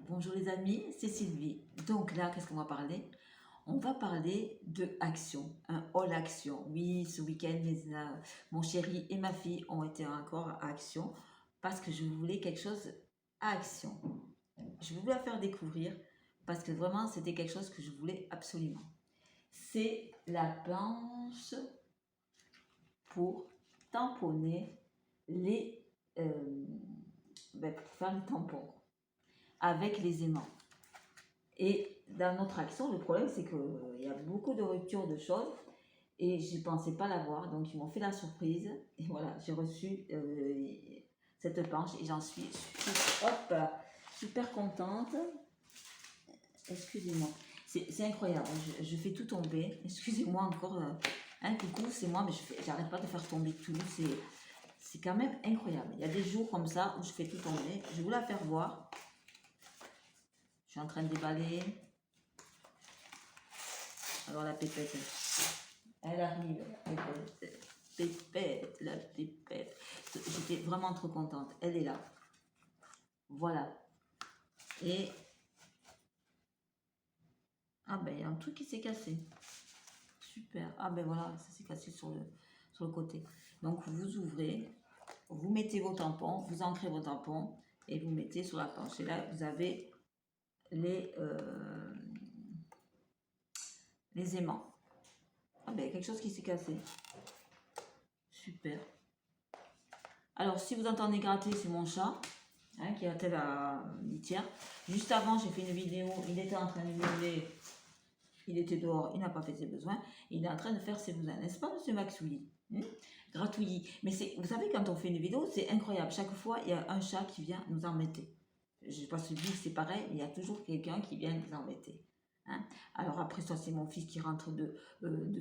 Bonjour les amis, c'est Sylvie. Donc là, qu'est-ce qu'on va parler? On va parler de action, un all action. Oui, ce week-end, mon chéri et ma fille ont été encore à action parce que je voulais quelque chose à action. Je voulais la faire découvrir parce que vraiment, c'était quelque chose que je voulais absolument. C'est la planche pour tamponner les... pour faire les tampons avec les aimants. Et dans notre action, le problème, c'est qu'il y a beaucoup de ruptures de choses et je ne pensais pas l'avoir. Donc, ils m'ont fait la surprise. Et voilà, j'ai reçu cette planche et j'en suis super contente. Excusez-moi. C'est incroyable. Je fais tout tomber. Excusez-moi encore. Coucou, c'est moi, mais j'arrête pas de faire tomber tout. C'est quand même incroyable. Il y a des jours comme ça où je fais tout tomber. Je vais vous la faire voir. Je suis en train de déballer. Alors la pépette, elle arrive, la pépette. J'étais vraiment trop contente. Elle est là. Voilà. Et ah ben il y a un truc qui s'est cassé. Super. Ah ben voilà, ça s'est cassé sur le côté. Donc vous ouvrez, vous mettez vos tampons, vous ancrez vos tampons et vous mettez sur la planche. Et là vous avez les aimants. Ah ben quelque chose qui s'est cassé. Super. Alors, si vous entendez gratter, c'est mon chat qui est à la litière. Juste avant, j'ai fait une vidéo. Il était en train de miauler. Il était dehors, il n'a pas fait ses besoins. Il est en train de faire ses besoins, n'est-ce pas, monsieur Maxouilly? Gratouillis. Mais vous savez, quand on fait une vidéo, c'est incroyable. Chaque fois, il y a un chat qui vient nous embêter. Je ne sais pas si c'est pareil, mais il y a toujours quelqu'un qui vient nous embêter. Alors après, ça, c'est mon fils qui rentre de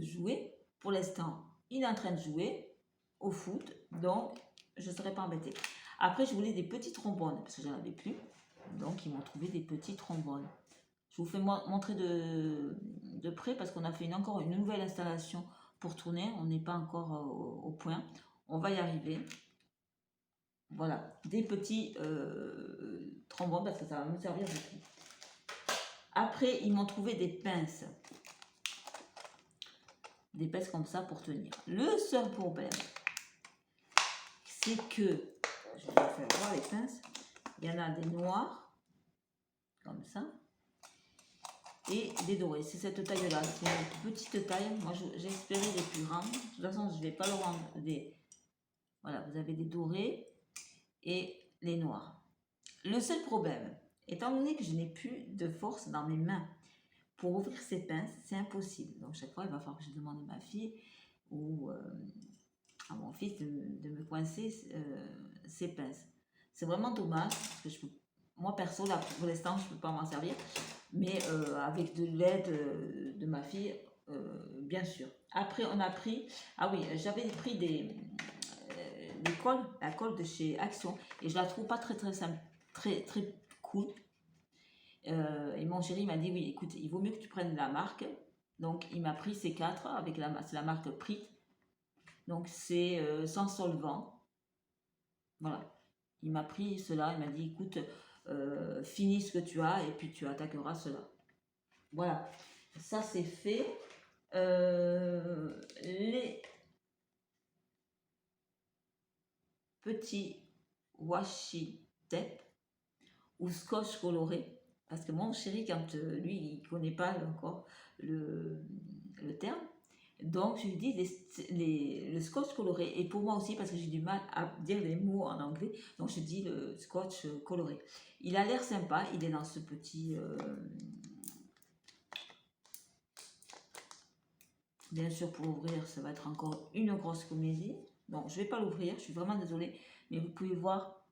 jouer. Pour l'instant, il est en train de jouer au foot. Donc, je ne serai pas embêtée. Après, je voulais des petits trombones, parce que j'en avais plus. Donc, ils m'ont trouvé des petits trombones. Je vous fais montrer de près, parce qu'on a fait encore une nouvelle installation pour tourner. On n'est pas encore au point. On va y arriver. Voilà, des petits trombones, parce que ça va me servir beaucoup. Après, ils m'ont trouvé des pinces. Des pinces comme ça pour tenir. Le seul problème, c'est que, je vais vous faire voir les pinces, il y en a des noirs, comme ça, et des dorés. C'est cette taille-là, c'est une petite taille. Moi, j'ai espéré des plus grandes. De toute façon, je ne vais pas le rendre des... Voilà, vous avez des dorés et les noirs. Le seul problème, étant donné que je n'ai plus de force dans mes mains pour ouvrir ces pinces, c'est impossible. Donc, chaque fois, il va falloir que je demande à ma fille ou à mon fils de me coincer ces pinces. C'est vraiment dommage parce que moi perso, là, pour l'instant, je ne peux pas m'en servir, mais avec de l'aide de ma fille, bien sûr. Après, on a pris, ah oui, j'avais pris la colle de chez Action, et je la trouve pas très simple, très cool. Et mon chéri m'a dit, oui, écoute, il vaut mieux que tu prennes la marque. Donc, il m'a pris ces 4 avec c'est la marque Prit. Donc, c'est sans solvant. Voilà. Il m'a pris cela, il m'a dit, écoute, finis ce que tu as et puis tu attaqueras cela. Voilà. Ça, c'est fait. Les petits washi tape ou scotch coloré. Parce que mon chéri, quand lui, il ne connaît pas encore le terme, donc je lui dis le scotch coloré. Et pour moi aussi, parce que j'ai du mal à dire les mots en anglais, donc je dis le scotch coloré. Il a l'air sympa, il est dans ce petit... Bien sûr, pour ouvrir, ça va être encore une grosse comédie. Donc, je ne vais pas l'ouvrir, je suis vraiment désolée. Mais vous pouvez voir,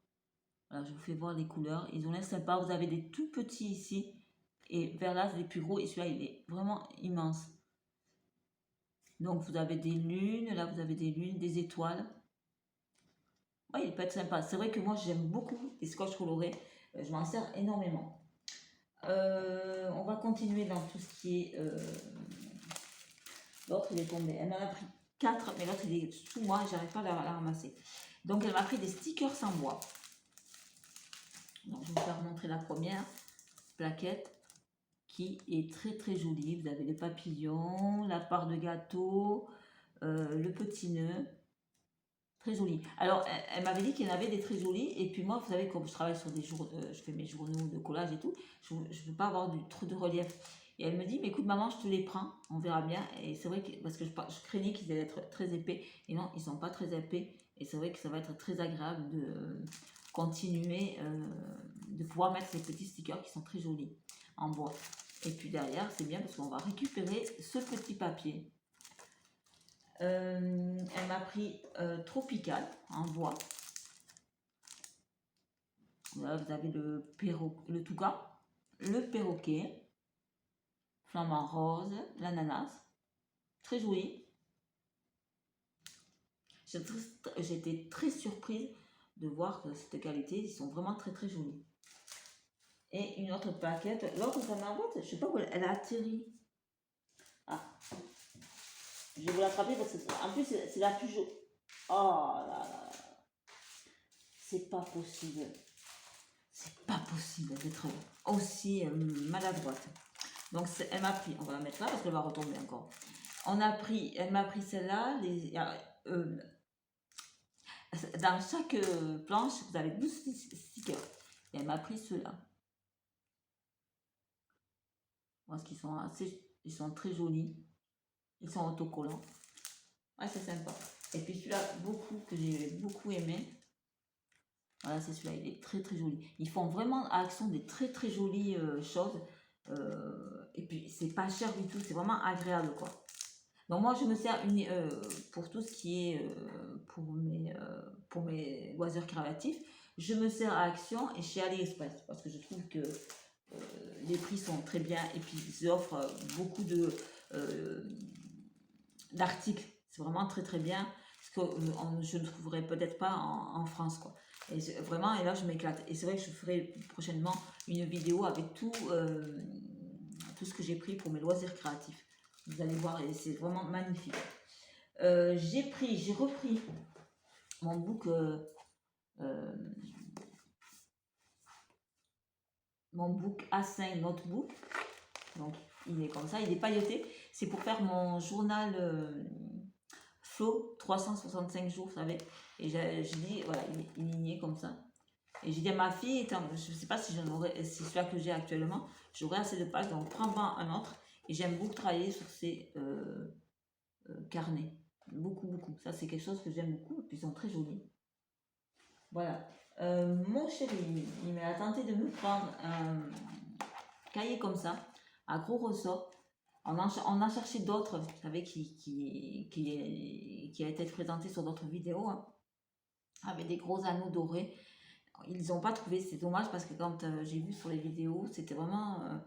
voilà, je vous fais voir les couleurs. Ils ont l'air sympas. Vous avez des tout petits ici. Et vers là, c'est les plus gros. Et celui-là, il est vraiment immense. Donc, vous avez des lunes. Là, vous avez des lunes, des étoiles. Ouais, il peut être sympa. C'est vrai que moi, j'aime beaucoup les scotch colorés. Je m'en sers énormément. On va continuer dans tout ce qui est... L'autre, il est tombé. Elle m'en a pris 4, mais l'autre, il est sous moi et j'arrive pas à la ramasser. Donc, elle m'a pris des stickers en bois. Donc, je vais vous faire montrer la première. plaquette qui est très très jolie. Vous avez les papillons, la part de gâteau, le petit nœud. Très joli. Alors, elle m'avait dit qu'il y en avait des très jolis. Et puis moi, vous savez, comme je travaille sur des jours, je fais mes journaux de collage et tout, je ne veux pas avoir trop de relief. Et elle me dit, mais écoute, maman, je te les prends, on verra bien. Et c'est vrai que, parce que je craignais qu'ils allaient être très épais. Et non, ils ne sont pas très épais. Et c'est vrai que ça va être très agréable de continuer, de pouvoir mettre ces petits stickers qui sont très jolis en bois. Et puis derrière, c'est bien parce qu'on va récupérer ce petit papier. Elle m'a pris Tropical en bois. Là, vous avez le toucan, le perroquet, flamant rose, l'ananas. Très joli. J'étais très surprise de voir que cette qualité, ils sont vraiment très très jolis. Et une autre plaquette, l'autre ça m'embête, je sais pas où elle a atterri. Ah, je vais vous l'attraper parce que en plus c'est la plus jolie. Oh là là, c'est pas possible. C'est pas possible d'être aussi maladroite. Donc elle m'a pris, on va la mettre là parce qu'elle va retomber encore. Elle m'a pris celle-là. Dans chaque planche, vous avez 12 stickers. Et elle m'a pris ceux-là. Parce qu'ils sont ils sont très jolis. Ils sont autocollants. Ouais, c'est sympa. Et puis celui-là, que j'ai beaucoup aimé. Voilà, c'est celui-là, il est très très joli. Ils font vraiment à Action des très très jolies choses. Et puis c'est pas cher du tout, c'est vraiment agréable quoi. Donc moi je me sers pour tout ce qui est pour mes loisirs créatifs, je me sers à Action et chez AliExpress parce que je trouve que les prix sont très bien et puis ils offrent beaucoup d'articles. C'est vraiment très très bien ce que je ne trouverais peut-être pas en France quoi. Et vraiment, et là je m'éclate. Et c'est vrai que je ferai prochainement une vidéo avec tout ce que j'ai pris pour mes loisirs créatifs. Vous allez voir, et c'est vraiment magnifique. J'ai repris mon book A5 Notebook. Donc il est comme ça, il est pailleté. C'est pour faire mon journal Flow 365 jours, vous savez. Et j'ai dit, voilà, il est ligné comme ça. Et j'ai dit à ma fille, je ne sais pas si c'est celui que j'ai actuellement, j'aurai assez de pages, donc prends-moi un autre. Et j'aime beaucoup travailler sur ces carnets. Beaucoup, beaucoup. Ça, c'est quelque chose que j'aime beaucoup. Et puis, ils sont très jolis. Voilà. Mon chéri, il m'a tenté de me prendre un cahier comme ça, à gros ressort. On a cherché d'autres, vous savez, qui a été présenté sur d'autres vidéos, hein, avec des gros anneaux dorés. Ils n'ont pas trouvé, c'est dommage parce que quand j'ai vu sur les vidéos, c'était vraiment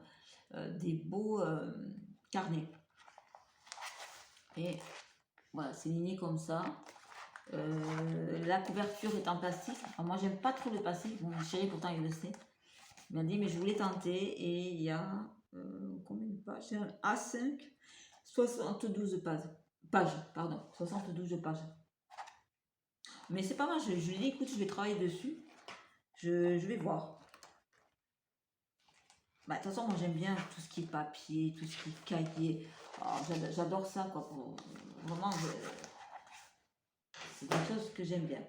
des beaux carnets. Et voilà, c'est ligné comme ça. La couverture est en plastique. Alors, moi, j'aime pas trop le plastique. Mon chéri, pourtant, il le sait. Il m'a dit, mais je voulais tenter. Et il y a combien de pages? Un A5, 72 pages. 72 pages. Mais c'est pas mal. Je lui ai dit, écoute, je vais travailler dessus. Je vais voir. Bah, de toute façon, moi j'aime bien tout ce qui est papier, tout ce qui est cahier. Oh, j'adore ça, quoi. Vraiment, c'est quelque chose que j'aime bien.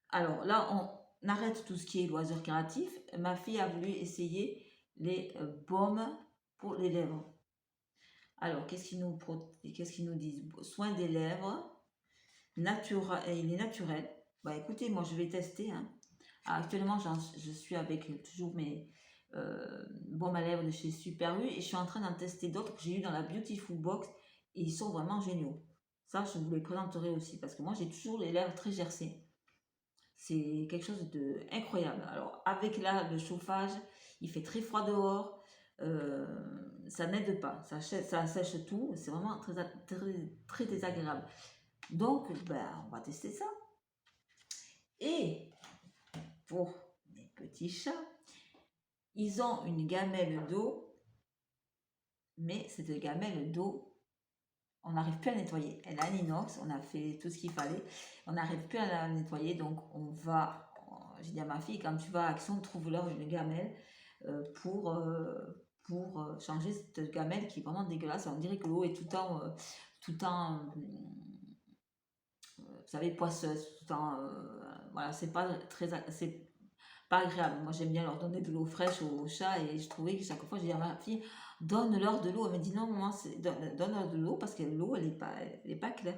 Alors là, on arrête tout ce qui est loisirs créatifs. Ma fille a voulu essayer les baumes pour les lèvres. Alors, qu'est-ce qu'ils nous disent? Soin des lèvres, il est naturel. Bah écoutez, moi je vais tester. Hein. Actuellement, je suis avec toujours mes baumes à lèvres de chez Super U et je suis en train d'en tester d'autres que j'ai eu dans la Beautiful Box et ils sont vraiment géniaux. Ça, je vous les présenterai aussi parce que moi, j'ai toujours les lèvres très gercées. C'est quelque chose d'incroyable. Alors, avec là, le chauffage, il fait très froid dehors. Ça n'aide pas. Ça sèche tout. C'est vraiment très, très, très désagréable. Donc, ben, on va tester ça. Et pour mes petits chats, ils ont une gamelle d'eau, mais cette gamelle d'eau, on n'arrive plus à nettoyer. Elle a un inox, on a fait tout ce qu'il fallait, on n'arrive plus à la nettoyer, donc on va j'ai dit à ma fille, quand tu vas à Action, trouve-leur une gamelle pour changer cette gamelle qui est vraiment dégueulasse. On dirait que l'eau est tout le temps vous savez, poisseuse, tout le temps, voilà, c'est pas c'est pas agréable. Moi, j'aime bien leur donner de l'eau fraîche aux chats et je trouvais que chaque fois, je dis à ma fille, donne-leur de l'eau. Elle me dit, non, maman, donne-leur de l'eau parce que l'eau, elle est pas claire.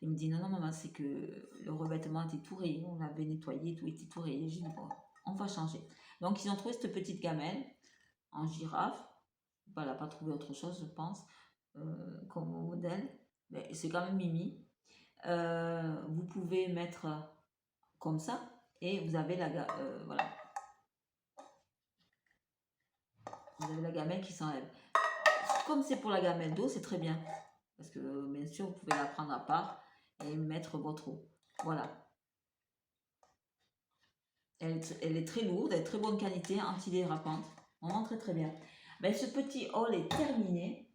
Il me dit, non, non, maman, c'est que le revêtement était tout rayé, on avait nettoyé, tout était tout rayé. J'ai dit, bon, on va changer. Donc, ils ont trouvé cette petite gamelle en girafe. Elle n'a pas trouvé autre chose, je pense, comme modèle. Mais c'est quand même Mimi. Vous pouvez mettre comme ça et vous avez voilà, vous avez la gamelle qui s'enlève. Comme c'est pour la gamelle d'eau, c'est très bien parce que bien sûr vous pouvez la prendre à part et mettre votre eau. Voilà, elle est très lourde, elle est très bonne qualité, antidérapante, vraiment très très bien. Ben, ce petit haul est terminé.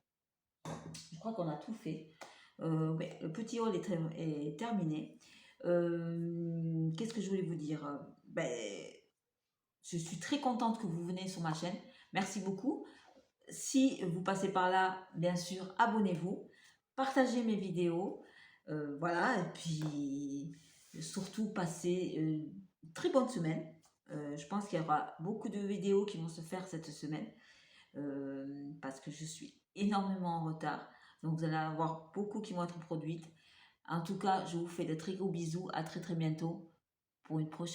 Je crois qu'on a tout fait. Ouais, le petit haul est terminé. Qu'est-ce que je voulais vous dire? Ben, je suis très contente que vous venez sur ma chaîne. Merci beaucoup. Si vous passez par là, bien sûr, abonnez-vous. Partagez mes vidéos. Voilà. Et puis, surtout, passez une très bonne semaine. Je pense qu'il y aura beaucoup de vidéos qui vont se faire cette semaine. Parce que je suis énormément en retard. Donc, vous allez avoir beaucoup qui vont être produites. En tout cas, je vous fais de très gros bisous. À très très bientôt pour une prochaine.